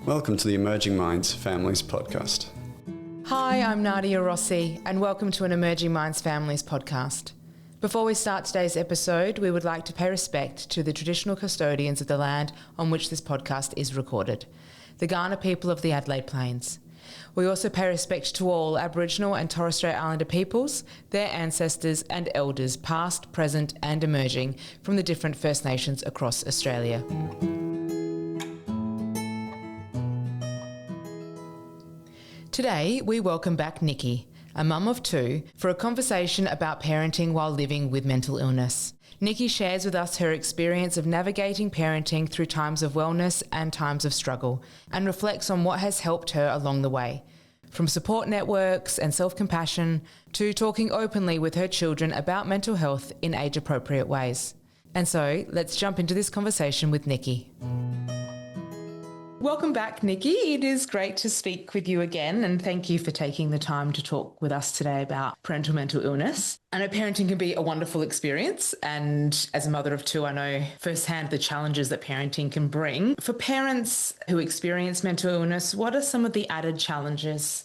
Welcome to the Emerging Minds Families podcast. Hi, I'm Nadia Rossi, and welcome to an Emerging Minds Families podcast. Before we start today's episode, we would like to pay respect to the traditional custodians of the land on which this podcast is recorded, the Kaurna people of the Adelaide Plains. We also pay respect to all Aboriginal and Torres Strait Islander peoples, their ancestors and elders past, present and emerging from the different First Nations across Australia. Today, we welcome back Nicki, a mum of two, for a conversation about parenting while living with mental illness. Nicki shares with us her experience of navigating parenting through times of wellness and times of struggle, and reflects on what has helped her along the way, from support networks and self-compassion to talking openly with her children about mental health in age-appropriate ways. And so, let's jump into this conversation with Nicki. Welcome back, Nicki. It is great to speak with you again, and thank you for taking the time to talk with us today about parental mental illness. I know parenting can be a wonderful experience, and as a mother of two, I know firsthand the challenges that parenting can bring. For parents who experience mental illness, what are some of the added challenges?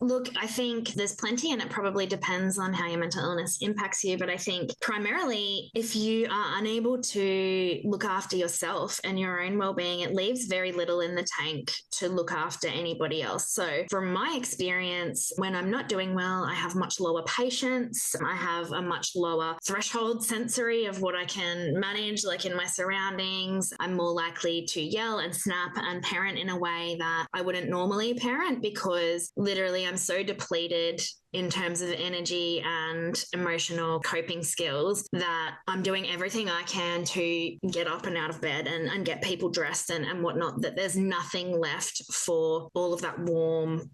Look, I think there's plenty, and it probably depends on how your mental illness impacts you. But I think primarily, if you are unable to look after yourself and your own well-being, it leaves very little in the tank to look after anybody else. So from my experience, when I'm not doing well, I have much lower patience. I have a much lower threshold sensory of what I can manage, like in my surroundings. I'm more likely to yell and snap and parent in a way that I wouldn't normally parent, because literally I'm so depleted in terms of energy and emotional coping skills that I'm doing everything I can to get up and out of bed and get people dressed and whatnot, that there's nothing left for all of that warm,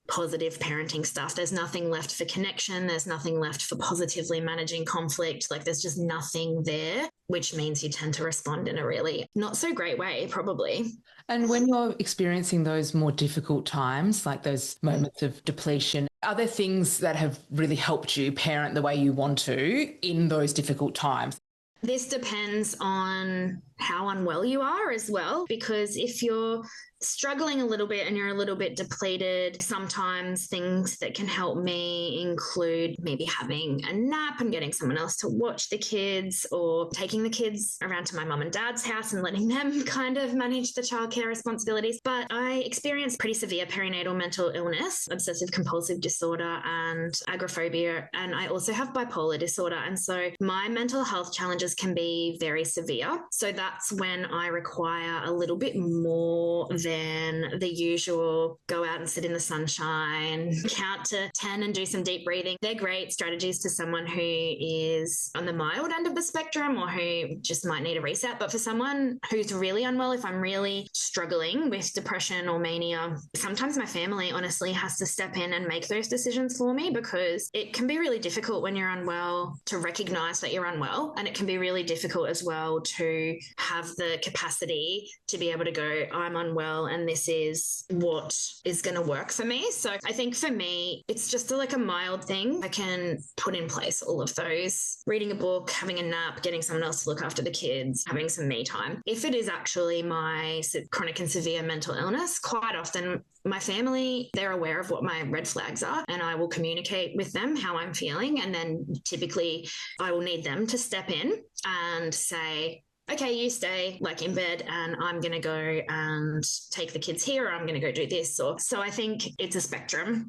positive parenting stuff. There's nothing left for connection. There's nothing left for positively managing conflict. Like, there's just nothing there, which means you tend to respond in a really not so great way, probably. And when you're experiencing those more difficult times, like those moments of depletion, are there things that have really helped you parent the way you want to in those difficult times? This depends on how unwell you are as well, because if you're struggling a little bit and you're a little bit depleted, sometimes things that can help me include maybe having a nap and getting someone else to watch the kids, or taking the kids around to my mum and dad's house and letting them kind of manage the childcare responsibilities. But I experienced pretty severe perinatal mental illness, obsessive compulsive disorder and agoraphobia, and I also have bipolar disorder. And so my mental health challenges can be very severe. So that's when I require a little bit more than the usual go out and sit in the sunshine, count to 10 and do some deep breathing. They're great strategies to someone who is on the mild end of the spectrum or who just might need a reset. But for someone who's really unwell, if I'm really struggling with depression or mania, sometimes my family honestly has to step in and make those decisions for me, because it can be really difficult when you're unwell to recognize that you're unwell. And it can be really difficult as well to have the capacity to be able to go, I'm unwell, and this is what is going to work for me. So I think for me, it's just like a mild thing. I can put in place all of those: reading a book, having a nap, getting someone else to look after the kids, having some me time. If it is actually my chronic and severe mental illness, quite often my family, they're aware of what my red flags are, and I will communicate with them how I'm feeling. And then typically I will need them to step in and say, okay, you stay like in bed and I'm going to go and take the kids here, or I'm going to go do this. So I think it's a spectrum,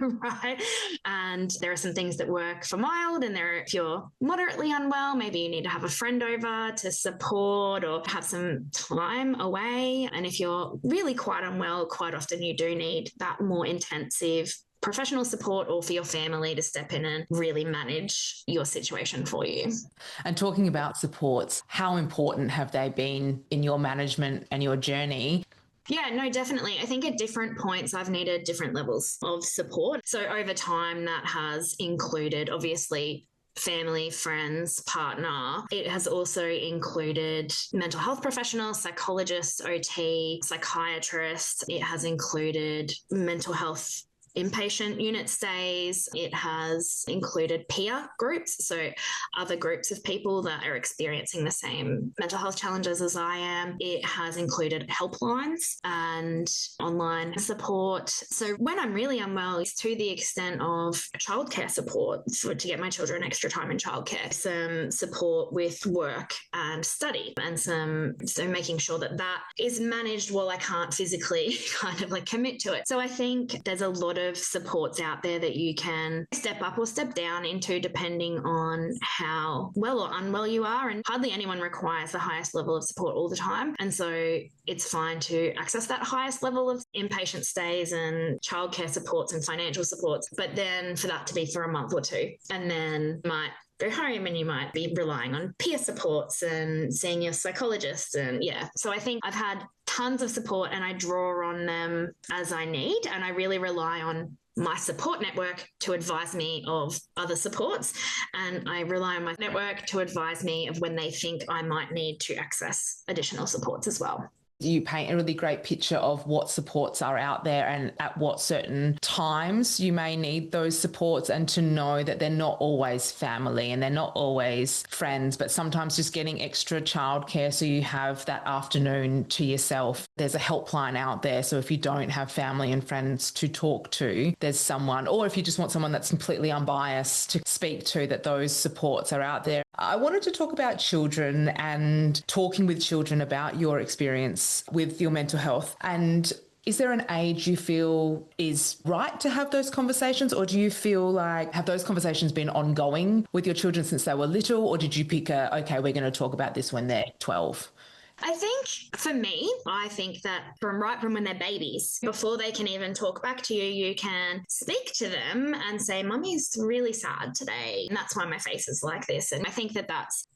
right? And there are some things that work for mild, and if you're moderately unwell, maybe you need to have a friend over to support or have some time away. And if you're really quite unwell, quite often you do need that more intensive professional support, or for your family to step in and really manage your situation for you. And talking about supports, how important have they been in your management and your journey? Yeah, no, definitely. I think at different points I've needed different levels of support. So over time that has included, obviously, family, friends, partner. It has also included mental health professionals, psychologists, OT, psychiatrists. It has included mental health inpatient unit stays. It has included peer groups, so other groups of people that are experiencing the same mental health challenges as I am. It has included helplines and online support. So when I'm really unwell, it's to the extent of childcare support to get my children extra time in childcare, some support with work and study, and so making sure that that is managed while I can't physically kind of like commit to it. So I think there's a lot of supports out there that you can step up or step down into depending on how well or unwell you are, and hardly anyone requires the highest level of support all the time. And so it's fine to access that highest level of inpatient stays and childcare supports and financial supports, but then for that to be for a month or two, and then might go home and you might be relying on peer supports and seeing your psychologist. And so I think I've had tons of support and I draw on them as I need, and I really rely on my support network to advise me of other supports, and I rely on my network to advise me of when they think I might need to access additional supports as well. You paint a really great picture of what supports are out there and at what certain times you may need those supports, and to know that they're not always family and they're not always friends, but sometimes just getting extra childcare so you have that afternoon to yourself. There's a helpline out there, so if you don't have family and friends to talk to, there's someone, or if you just want someone that's completely unbiased to speak to, that those supports are out there. I wanted to talk about children and talking with children about your experience with your mental health. And is there an age you feel is right to have those conversations, or do you feel like have those conversations been ongoing with your children since they were little, or did you pick okay, we're going to talk about this when they're 12? I think for me, I think that from when they're babies, before they can even talk back to you, you can speak to them and say, Mummy's really sad today, and that's why my face is like this. And I think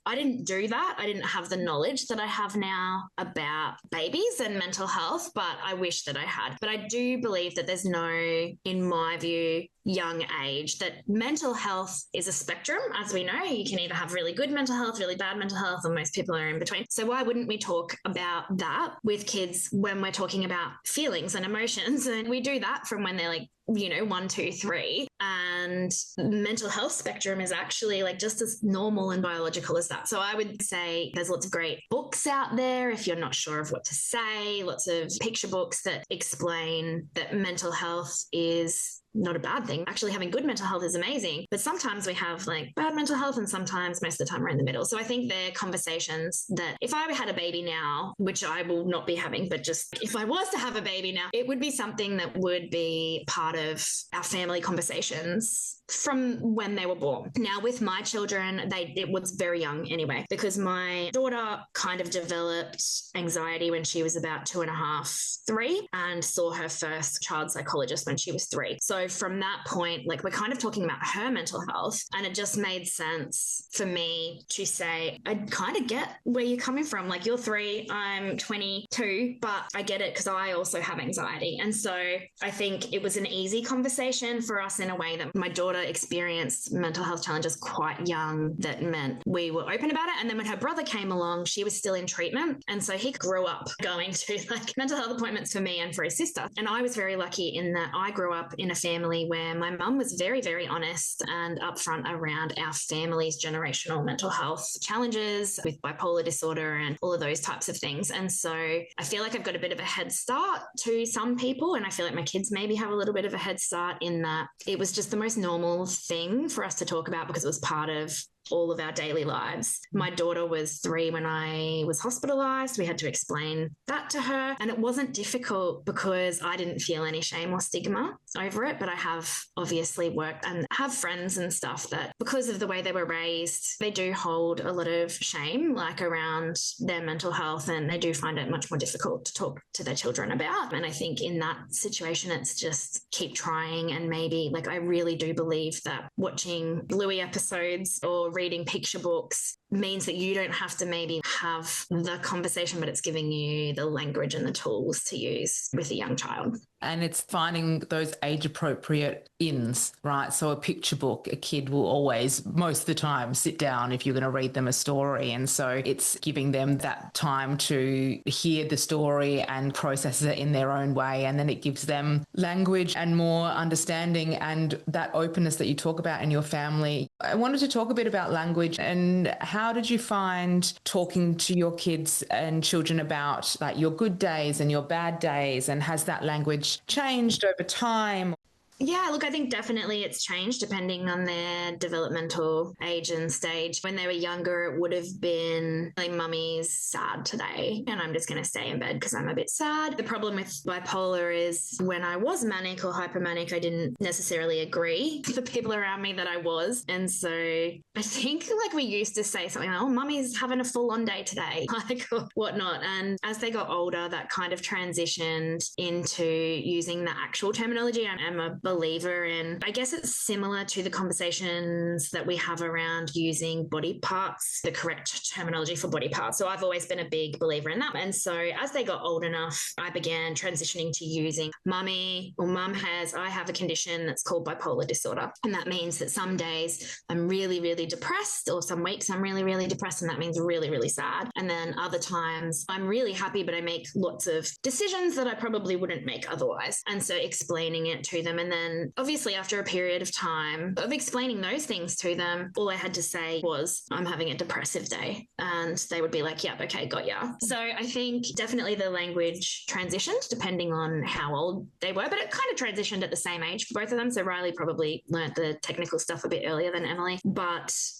I didn't do that. I didn't have the knowledge that I have now about babies and mental health, but I wish that I had. But I do believe that there's no, in my view, young age, that mental health is a spectrum. As we know, you can either have really good mental health, really bad mental health, and most people are in between. So why wouldn't we talk about that with kids when we're talking about feelings and emotions? And we do that from when they're like, 1, 2, 3. And mental health spectrum is actually like just as normal and biological as that. So I would say there's lots of great books out there if you're not sure of what to say, lots of picture books that explain that mental health is not a bad thing. Actually, having good mental health is amazing. But sometimes we have like bad mental health, and sometimes most of the time we're in the middle. So I think they're conversations that if I had a baby now, which I will not be having, but just if I was to have a baby now, it would be something that would be part of our family conversations from when they were born. Now, with my children, it was very young anyway, because my daughter kind of developed anxiety when she was about 2.5, 3, and saw her first child psychologist when she was 3. So from that point, like, we're kind of talking about her mental health, and it just made sense for me to say, I kind of get where you're coming from. Like, you're 3, I'm 22, but I get it because I also have anxiety. And so I think it was an easy conversation for us in a way that my daughter experienced mental health challenges quite young. That meant we were open about it. And then when her brother came along, she was still in treatment. And so he grew up going to like mental health appointments for me and for his sister. And I was very lucky in that I grew up in a family where my mum was very, very honest and upfront around our family's generational mental health challenges with bipolar disorder and all of those types of things. And so I feel like I've got a bit of a head start to some people. And I feel like my kids maybe have a little bit of a head start in that it was just the most normal thing for us to talk about because it was part of all of our daily lives. My daughter was 3 when I was hospitalized. We had to explain that to her. And it wasn't difficult because I didn't feel any shame or stigma over it. But I have obviously worked and have friends and stuff that because of the way they were raised, they do hold a lot of shame like around their mental health, and they do find it much more difficult to talk to their children about. And I think in that situation, it's just keep trying. And maybe like I really do believe that watching Bluey episodes or reading picture books means that you don't have to maybe have the conversation, but it's giving you the language and the tools to use with a young child. And it's finding those age-appropriate ins, right? So a picture book, a kid will always, most of the time, sit down if you're going to read them a story. And so it's giving them that time to hear the story and process it in their own way. And then it gives them language and more understanding and that openness that you talk about in your family. I wanted to talk a bit about language, and how did you find talking to your kids and children about like your good days and your bad days, and has that language changed over time? Yeah, look, I think definitely it's changed depending on their developmental age and stage. When they were younger, it would have been like, mummy's sad today, and I'm just going to stay in bed because I'm a bit sad. The problem with bipolar is when I was manic or hypermanic, I didn't necessarily agree with the people around me that I was. And so I think like we used to say something like, oh, mummy's having a full on day today, like or whatnot. And as they got older, that kind of transitioned into using the actual terminology. I am a believer in, I guess it's similar to the conversations that we have around using body parts, the correct terminology for body parts. So I've always been a big believer in that. And so as they got old enough, I began transitioning to using mummy or I have a condition that's called bipolar disorder. And that means that some days I'm really, really depressed, or some weeks I'm really, really depressed. And that means really, really sad. And then other times I'm really happy, but I make lots of decisions that I probably wouldn't make otherwise. And so explaining it to them, and then obviously after a period of time of explaining those things to them, all I had to say was, I'm having a depressive day. And they would be like, yep, okay, got ya. So I think definitely the language transitioned depending on how old they were, but it kind of transitioned at the same age for both of them. So Riley probably learnt the technical stuff a bit earlier than Emily.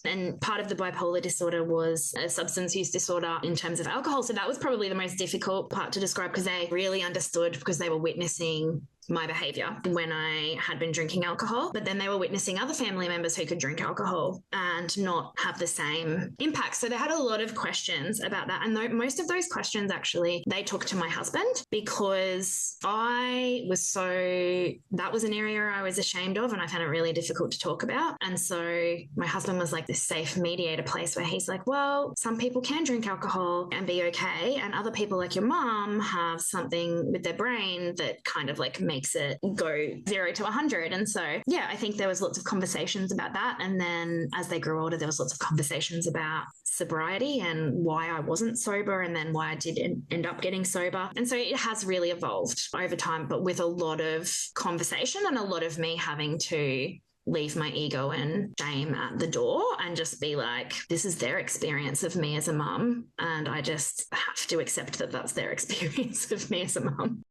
And part of the bipolar disorder was a substance use disorder in terms of alcohol. So that was probably the most difficult part to describe, because they really understood, because they were witnessing my behavior when I had been drinking alcohol, but then they were witnessing other family members who could drink alcohol and not have the same impact. So they had a lot of questions about that. And most of those questions, actually, they took to my husband, because that was an area I was ashamed of and I found it really difficult to talk about. And so my husband was like this safe mediator place where he's like, well, some people can drink alcohol and be okay, and other people like your mom have something with their brain that kind of like makes it go 0 to 100. And so, yeah, I think there was lots of conversations about that. And then as they grew older, there was lots of conversations about sobriety and why I wasn't sober, and then why I did end up getting sober. And so it has really evolved over time, but with a lot of conversation and a lot of me having to leave my ego and shame at the door and just be like, this is their experience of me as a mum, and I just have to accept that that's their experience of me as a mum.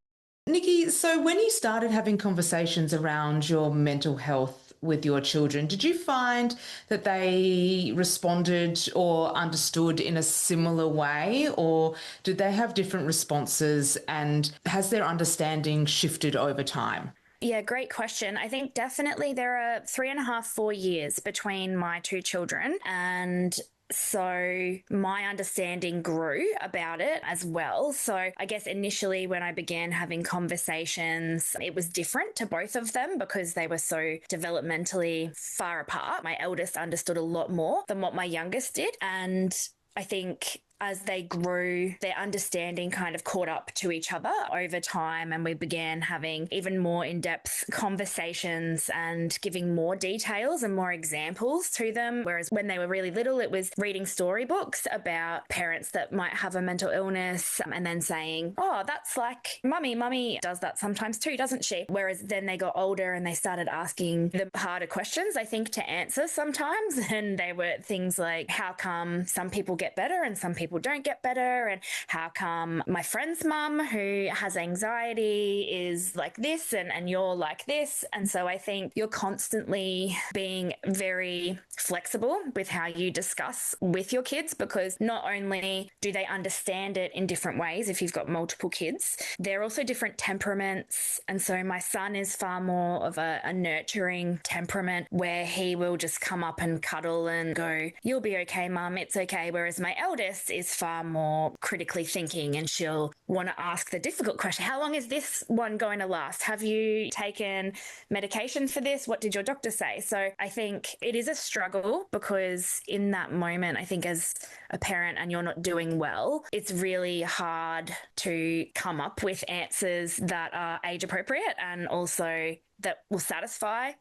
Nicki, so when you started having conversations around your mental health with your children, did you find that they responded or understood in a similar way, or did they have different responses, and has their understanding shifted over time? Yeah, great question. I think definitely there are 3.5, 4 years between my two children, and so my understanding grew about it as well. So I guess initially when I began having conversations, it was different to both of them because they were so developmentally far apart. My eldest understood a lot more than what my youngest did. And I think as they grew, their understanding kind of caught up to each other over time, and we began having even more in-depth conversations and giving more details and more examples to them. Whereas when they were really little, it was reading storybooks about parents that might have a mental illness and then saying, oh, that's like mummy does that sometimes too, doesn't she? Whereas then they got older and they started asking the harder questions, I think, to answer sometimes. And they were things like, how come some people get better and some people don't get better, and how come my friend's mum who has anxiety is like this and you're like this. And so I think you're constantly being very flexible with how you discuss with your kids, because not only do they understand it in different ways if you've got multiple kids, they're also different temperaments. And so my son is far more of a nurturing temperament where he will just come up and cuddle and go, you'll be okay, mum, it's okay. Whereas my eldest is far more critically thinking, and she'll want to ask the difficult question. How long is this one going to last? Have you taken medication for this? What did your doctor say? So I think it is a struggle, because in that moment, I think as a parent and you're not doing well, it's really hard to come up with answers that are age appropriate and also that will satisfy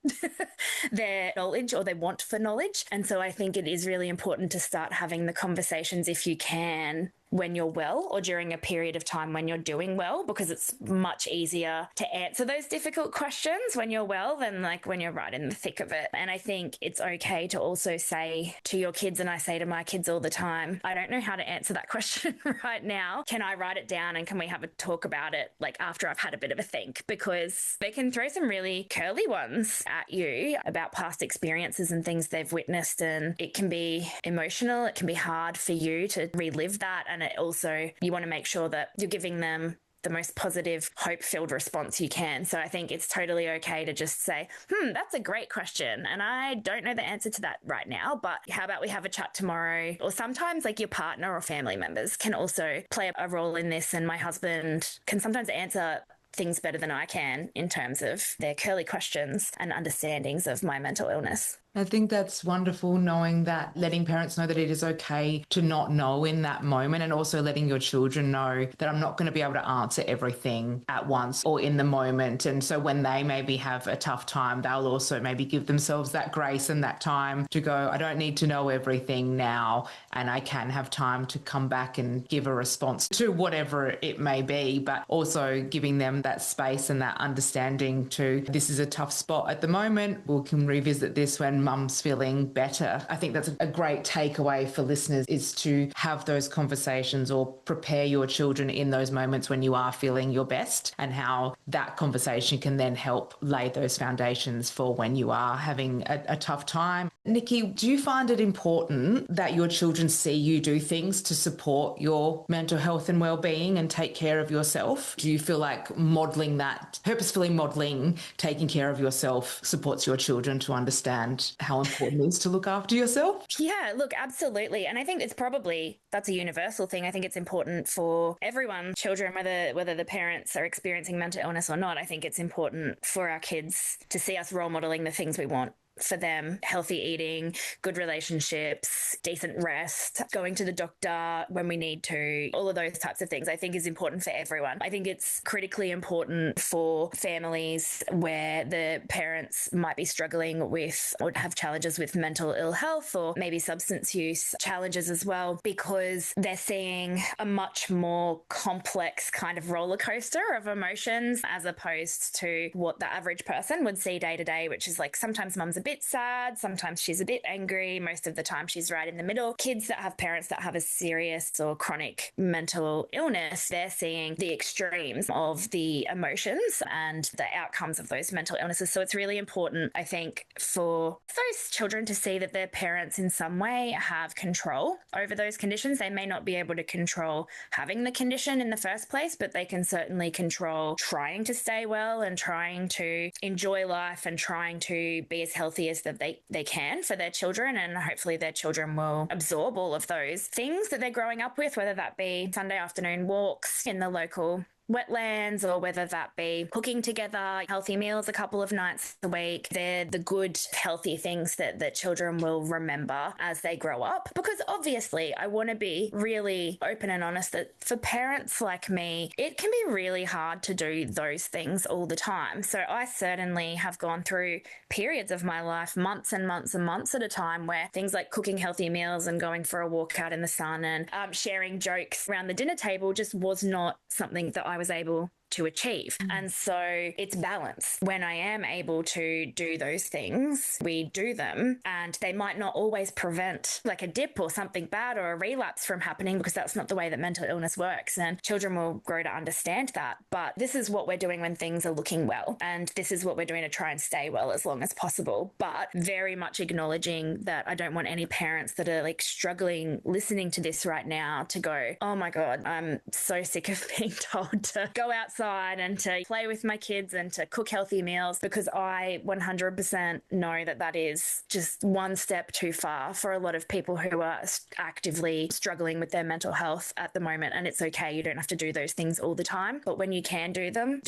their knowledge or their want for knowledge. And so I think it is really important to start having the conversations, if you can, when you're well or during a period of time when you're doing well, because it's much easier to answer those difficult questions when you're well than like when you're right in the thick of it. And I think it's okay to also say to your kids, and I say to my kids all the time, I don't know how to answer that question right now. Can I write it down and can we have a talk about it like after I've had a bit of a think? Because they can throw some really curly ones at you about past experiences and things they've witnessed, and it can be emotional. It can be hard for you to relive that, and it also, you want to make sure that you're giving them the most positive, hope-filled response you can. So I think it's totally okay to just say, that's a great question, and I don't know the answer to that right now, but how about we have a chat tomorrow? Or sometimes like your partner or family members can also play a role in this, and my husband can sometimes answer things better than I can in terms of their curly questions and understandings of my mental illness. I think that's wonderful, knowing that, letting parents know that it is okay to not know in that moment, and also letting your children know that I'm not going to be able to answer everything at once or in the moment. And so when they maybe have a tough time, they'll also maybe give themselves that grace and that time to go, I don't need to know everything now, and I can have time to come back and give a response to whatever it may be, but also giving them that space and that understanding to, this is a tough spot at the moment. We can revisit this when mum's feeling better. I think that's a great takeaway for listeners, is to have those conversations or prepare your children in those moments when you are feeling your best, and how that conversation can then help lay those foundations for when you are having a tough time. Nicki, do you find it important that your children see you do things to support your mental health and well-being and take care of yourself? Do you feel like modelling that, purposefully modelling taking care of yourself, supports your children to understand how important it is to look after yourself? Yeah, look, absolutely. And I think that's a universal thing. I think it's important for everyone, children, whether the parents are experiencing mental illness or not. I think it's important for our kids to see us role modeling the things we want for them: healthy eating, good relationships, decent rest, going to the doctor when we need to, all of those types of things I think is important for everyone. I think it's critically important for families where the parents might be struggling with or have challenges with mental ill health, or maybe substance use challenges as well, because they're seeing a much more complex kind of roller coaster of emotions as opposed to what the average person would see day to day, which is like sometimes mum's a bit sad, sometimes she's a bit angry, most of the time she's right in the middle. Kids that have parents that have a serious or chronic mental illness, they're seeing the extremes of the emotions and the outcomes of those mental illnesses. So it's really important, I think, for those children to see that their parents in some way have control over those conditions. They may not be able to control having the condition in the first place, but they can certainly control trying to stay well and trying to enjoy life and trying to be as healthy as that they can for their children, and hopefully their children will absorb all of those things that they're growing up with, whether that be Sunday afternoon walks in the local wetlands, or whether that be cooking together, healthy meals a couple of nights a week. They're the good, healthy things that children will remember as they grow up. Because obviously, I want to be really open and honest that for parents like me, it can be really hard to do those things all the time. So I certainly have gone through periods of my life, months and months and months at a time, where things like cooking healthy meals and going for a walk out in the sun and sharing jokes around the dinner table just was not something that I was able to achieve. And so it's balance. When I am able to do those things, we do them, and they might not always prevent like a dip or something bad or a relapse from happening, because that's not the way that mental illness works, and children will grow to understand that. But this is what we're doing when things are looking well, and this is what we're doing to try and stay well as long as possible, but very much acknowledging that I don't want any parents that are like struggling listening to this right now to go, oh my God, I'm so sick of being told to go outside outside and to play with my kids and to cook healthy meals, because I 100% know that that is just one step too far for a lot of people who are actively struggling with their mental health at the moment. And it's okay. You don't have to do those things all the time. But when you can do them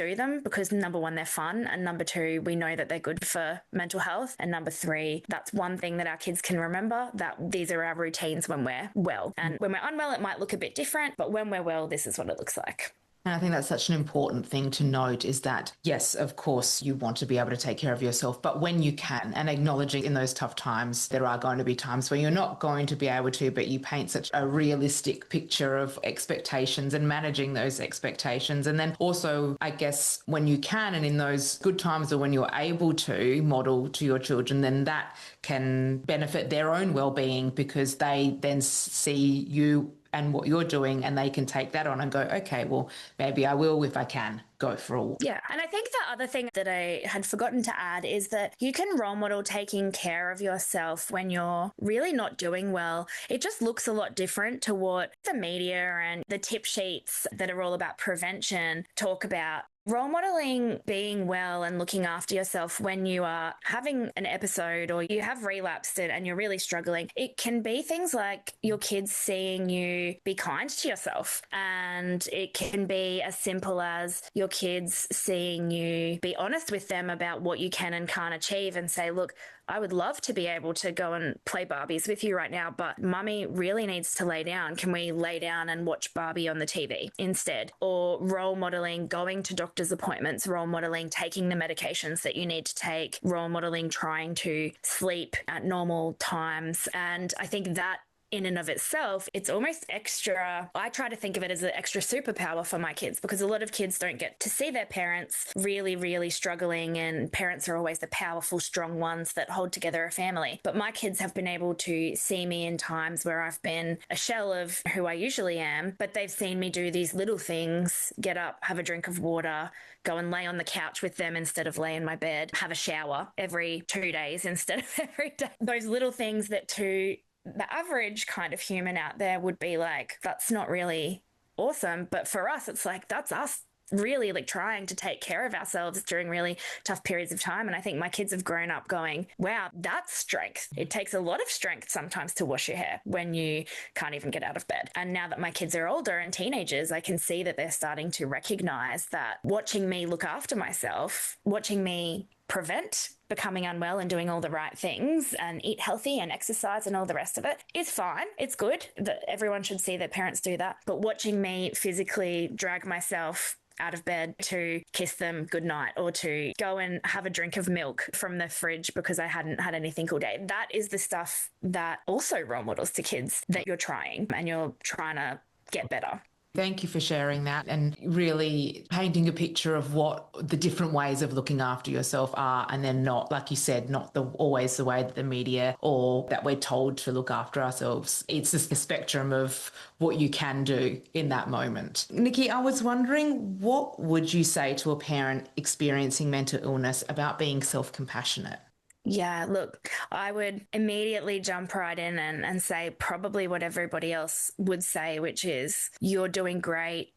because number one, they're fun. And number two, we know that they're good for mental health. And number three, that's one thing that our kids can remember, that these are our routines when we're well. And when we're unwell, it might look a bit different, but when we're well, this is what it looks like. And I think that's such an important thing to note, is that, yes, of course, you want to be able to take care of yourself, but when you can, and acknowledging in those tough times, there are going to be times where you're not going to be able to, but you paint such a realistic picture of expectations and managing those expectations. And then also, I guess, when you can, and in those good times or when you're able to model to your children, then that can benefit their own well-being, because they then see you and what you're doing, and they can take that on and go, okay, well, maybe I will, if I can, go for a walk. Yeah. And I think the other thing that I had forgotten to add is that you can role model taking care of yourself when you're really not doing well. It just looks a lot different to what the media and the tip sheets that are all about prevention talk about. Role modeling being well and looking after yourself when you are having an episode or you have relapsed and you're really struggling. It can be things like your kids seeing you be kind to yourself. And it can be as simple as your kids seeing you be honest with them about what you can and can't achieve, and say, look, I would love to be able to go and play Barbies with you right now, but mummy really needs to lay down. Can we lay down and watch Barbie on the TV instead? Or role modeling going to doctor's appointments, role modeling taking the medications that you need to take, role modeling trying to sleep at normal times. And I think that in and of itself, it's almost extra. I try to think of it as an extra superpower for my kids, because a lot of kids don't get to see their parents really, really struggling, and parents are always the powerful, strong ones that hold together a family. But my kids have been able to see me in times where I've been a shell of who I usually am, but they've seen me do these little things: get up, have a drink of water, go and lay on the couch with them instead of lay in my bed, have a shower every 2 days instead of every day. Those little things that to the average kind of human out there would be like, that's not really awesome. But for us, it's like, that's us really like trying to take care of ourselves during really tough periods of time. And I think my kids have grown up going, wow, that's strength. It takes a lot of strength sometimes to wash your hair when you can't even get out of bed. And now that my kids are older and teenagers, I can see that they're starting to recognize that watching me look after myself, watching me prevent becoming unwell and doing all the right things and eat healthy and exercise and all the rest of it is fine. It's good that everyone should see their parents do that. But watching me physically drag myself out of bed to kiss them goodnight, or to go and have a drink of milk from the fridge because I hadn't had anything all day, that is the stuff that also role models to kids that you're trying to get better. Thank you for sharing that, and really painting a picture of what the different ways of looking after yourself are, and then not, like you said, not always the way that the media or that we're told to look after ourselves. It's just the spectrum of what you can do in that moment. Nicki, I was wondering, what would you say to a parent experiencing mental illness about being self-compassionate? Yeah, look, I would immediately jump right in and say probably what everybody else would say, which is, you're doing great.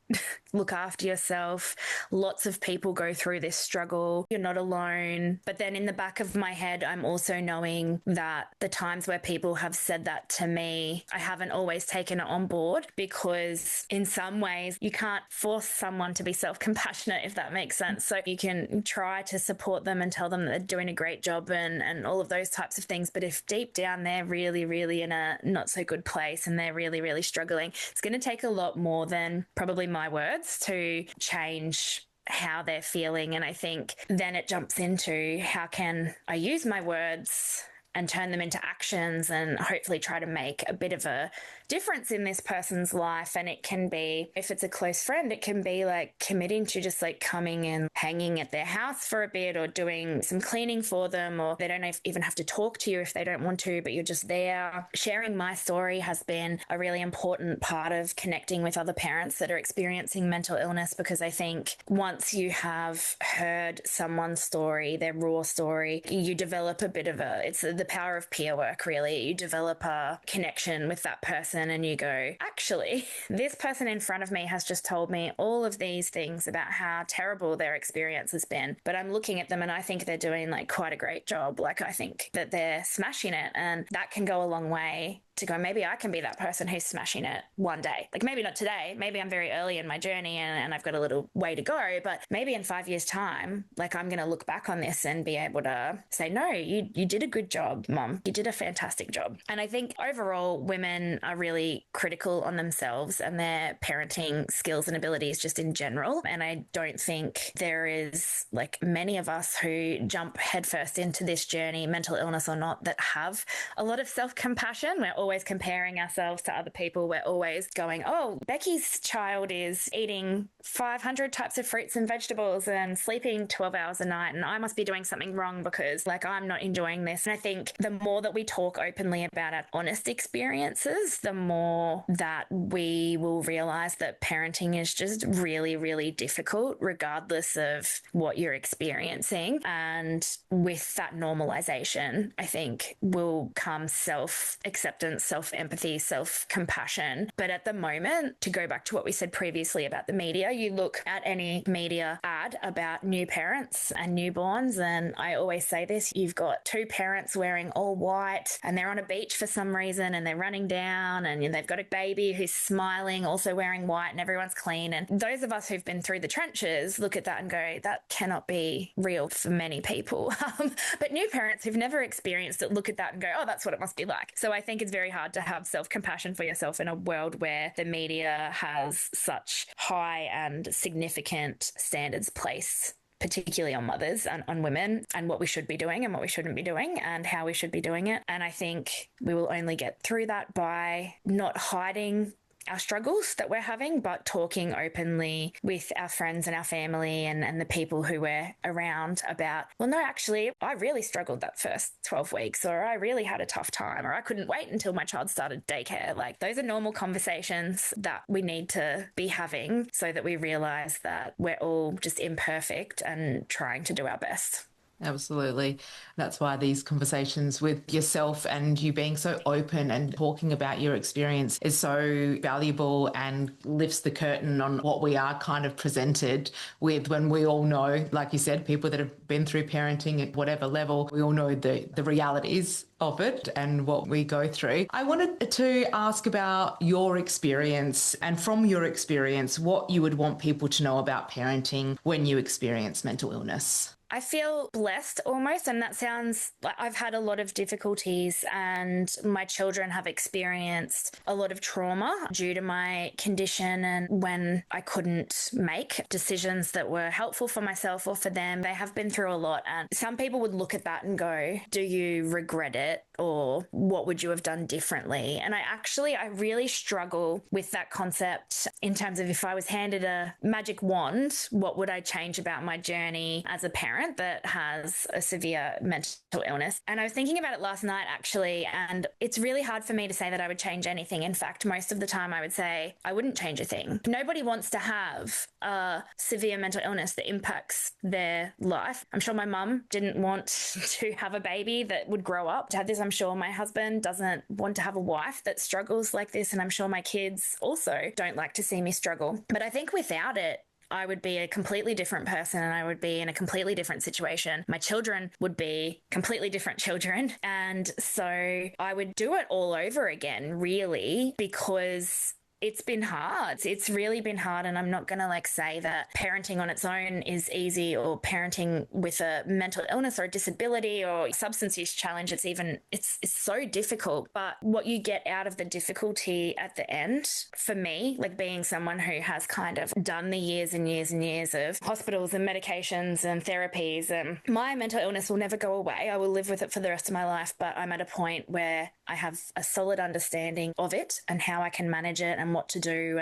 Look after yourself. Lots of people go through this struggle. You're not alone. But then in the back of my head, I'm also knowing that the times where people have said that to me, I haven't always taken it on board, because in some ways you can't force someone to be self-compassionate, if that makes sense. So you can try to support them and tell them that they're doing a great job and all of those types of things. But if deep down they're really, really in a not so good place and they're really, really struggling, it's going to take a lot more than probably my words to change how they're feeling. And I think then it jumps into, how can I use my words and turn them into actions and hopefully try to make a bit of a difference in this person's life. And it can be, if it's a close friend, it can be like committing to just like coming and hanging at their house for a bit, or doing some cleaning for them, or they don't even have to talk to you if they don't want to, but you're just there. Sharing my story has been a really important part of connecting with other parents that are experiencing mental illness, because I think once you have heard someone's story, their raw story, you develop a bit of the power of peer work, really. You develop a connection with that person and you go, actually, this person in front of me has just told me all of these things about how terrible their experience has been. But I'm looking at them and I think they're doing like quite a great job. Like I think that they're smashing it, and that can go a long way to go, maybe I can be that person who's smashing it one day. Like maybe not today, maybe I'm very early in my journey and I've got a little way to go, but maybe in 5 years' time, like I'm going to look back on this and be able to say, no, you did a good job, Mom. You did a fantastic job. And I think overall women are really critical on themselves and their parenting skills and abilities just in general. And I don't think there is like many of us who jump headfirst into this journey, mental illness or not, that have a lot of self-compassion. We're always comparing ourselves to other people. We're always going, oh, Becky's child is eating 500 types of fruits and vegetables and sleeping 12 hours a night, and I must be doing something wrong because like I'm not enjoying this. And I think the more that we talk openly about our honest experiences, the more that we will realize that parenting is just really, really difficult regardless of what you're experiencing. And with that normalization, I think will come self-acceptance, self-empathy, self-compassion. But at the moment, to go back to what we said previously about the media, you look at any media ad about new parents and newborns, and I always say this, you've got two parents wearing all white and they're on a beach for some reason and they're running down and they've got a baby who's smiling, also wearing white, and everyone's clean. And those of us who've been through the trenches look at that and go, that cannot be real for many people. But new parents who've never experienced it look at that and go, oh, that's what it must be like. So I think it's very hard to have self-compassion for yourself in a world where the media has such high and significant standards placed, particularly on mothers and on women, and what we should be doing and what we shouldn't be doing and how we should be doing it. And I think we will only get through that by not hiding our struggles that we're having, but talking openly with our friends and our family and the people who we're around about, well, no, actually, I really struggled that first 12 weeks, or I really had a tough time, or I couldn't wait until my child started daycare. Like those are normal conversations that we need to be having so that we realize that we're all just imperfect and trying to do our best. Absolutely. That's why these conversations with yourself and you being so open and talking about your experience is so valuable and lifts the curtain on what we are kind of presented with, when we all know, like you said, people that have been through parenting at whatever level, we all know the realities of it and what we go through. I wanted to ask about your experience, and from your experience, what you would want people to know about parenting when you experience mental illness. I feel blessed almost, and that sounds like I've had a lot of difficulties and my children have experienced a lot of trauma due to my condition, and when I couldn't make decisions that were helpful for myself or for them, they have been through a lot. And some people would look at that and go, do you regret it? Or what would you have done differently? And I really struggle with that concept in terms of if I was handed a magic wand, what would I change about my journey as a parent that has a severe mental illness? And I was thinking about it last night, actually, and it's really hard for me to say that I would change anything. In fact, most of the time I would say I wouldn't change a thing. Nobody wants to have a severe mental illness that impacts their life. I'm sure my mum didn't want to have a baby that would grow up to have this. I'm sure my husband doesn't want to have a wife that struggles like this, and I'm sure my kids also don't like to see me struggle. But I think without it, I would be a completely different person and I would be in a completely different situation. My children would be completely different children. And so I would do it all over again, really, because it's been hard. It's really been hard. And I'm not going to say that parenting on its own is easy, or parenting with a mental illness or a disability or substance use challenge. It's so difficult. But what you get out of the difficulty at the end, for me, being someone who has kind of done the years and years and years of hospitals and medications and therapies, my mental illness will never go away. I will live with it for the rest of my life. But I'm at a point where I have a solid understanding of it and how I can manage it and what to do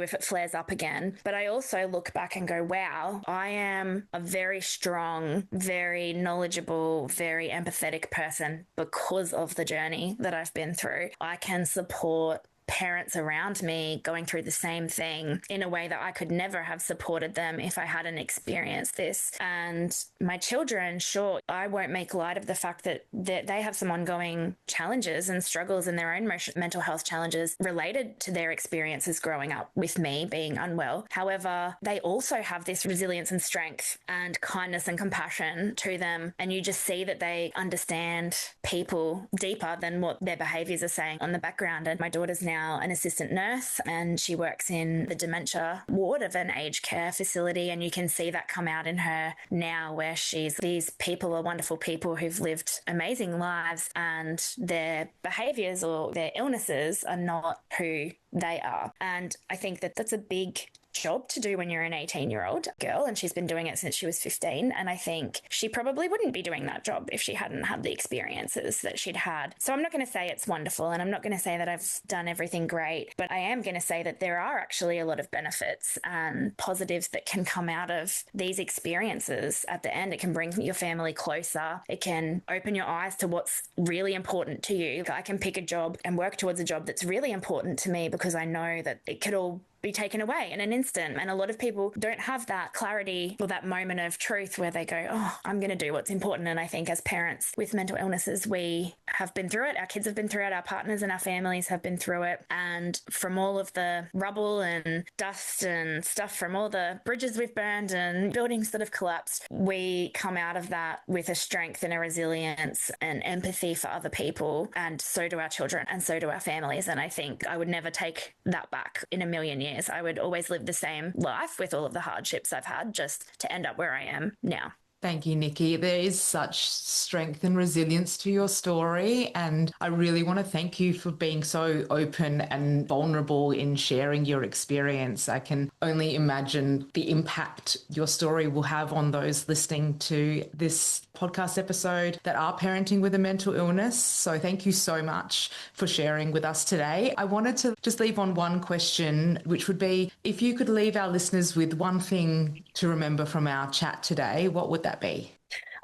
if it flares up again. But I also look back and go, wow, I am a very strong, very knowledgeable, very empathetic person because of the journey that I've been through. I can support parents around me going through the same thing in a way that I could never have supported them if I hadn't experienced this. And my children, sure, I won't make light of the fact that they have some ongoing challenges and struggles in their own mental health challenges related to their experiences growing up with me being unwell. However, they also have this resilience and strength and kindness and compassion to them. And you just see that they understand people deeper than what their behaviors are saying on the background. And my daughter's now an assistant nurse and she works in the dementia ward of an aged care facility. And you can see that come out in her now, where these people are wonderful people who've lived amazing lives, and their behaviors or their illnesses are not who they are. And I think that that's a big job to do when you're an 18-year-old girl, and she's been doing it since she was 15, and I think she probably wouldn't be doing that job if she hadn't had the experiences that she'd had. So I'm not going to say it's wonderful, and I'm not going to say that I've done everything great, but I am going to say that there are actually a lot of benefits and positives that can come out of these experiences. At the end, it can bring your family closer. It can open your eyes to what's really important to you. I can pick a job and work towards a job that's really important to me because I know that it could all be taken away in an instant. And a lot of people don't have that clarity or that moment of truth where they go, oh, I'm going to do what's important. And I think as parents with mental illnesses, we have been through it. Our kids have been through it. Our partners and our families have been through it. And from all of the rubble and dust and stuff from all the bridges we've burned and buildings that have collapsed, we come out of that with a strength and a resilience and empathy for other people. And so do our children and so do our families. And I think I would never take that back in a million years. I would always live the same life with all of the hardships I've had just to end up where I am now. Thank you, Nicki. There is such strength and resilience to your story, and I really want to thank you for being so open and vulnerable in sharing your experience. I can only imagine the impact your story will have on those listening to this podcast episode that are parenting with a mental illness. So thank you so much for sharing with us today. I wanted to just leave on one question, which would be, if you could leave our listeners with one thing to remember from our chat today, what would that be?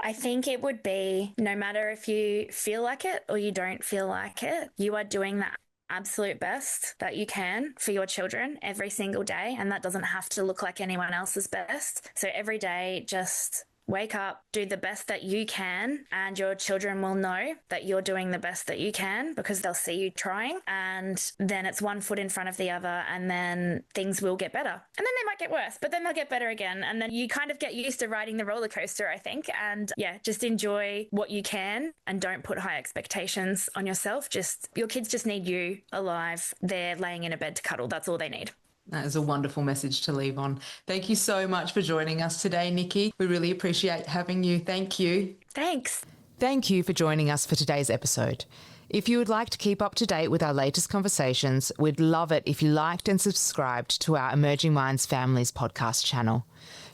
I think it would be, no matter if you feel like it or you don't feel like it, you are doing the absolute best that you can for your children every single day. And that doesn't have to look like anyone else's best. So every day, just wake up, do the best that you can, and your children will know that you're doing the best that you can because they'll see you trying. And then it's one foot in front of the other, and then things will get better. And then they might get worse, but then they'll get better again. And then you kind of get used to riding the roller coaster, I think. And yeah, just enjoy what you can and don't put high expectations on yourself. Your kids just need you alive. They're laying in a bed to cuddle. That's all they need. That is a wonderful message to leave on. Thank you so much for joining us today, Nicki. We really appreciate having you. Thank you. Thanks. Thank you for joining us for today's episode. If you would like to keep up to date with our latest conversations, we'd love it if you liked and subscribed to our Emerging Minds Families podcast channel.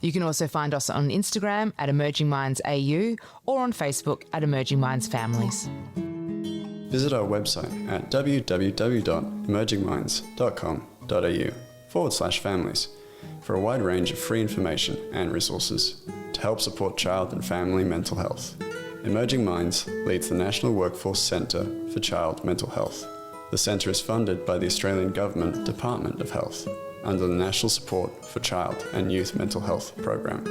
You can also find us on Instagram at Emerging Minds AU or on Facebook at Emerging Minds Families. Visit our website at www.emergingminds.com.au/families for a wide range of free information and resources to help support child and family mental health. Emerging Minds leads the National Workforce Centre for Child Mental Health. The centre is funded by the Australian Government Department of Health under the National Support for Child and Youth Mental Health program.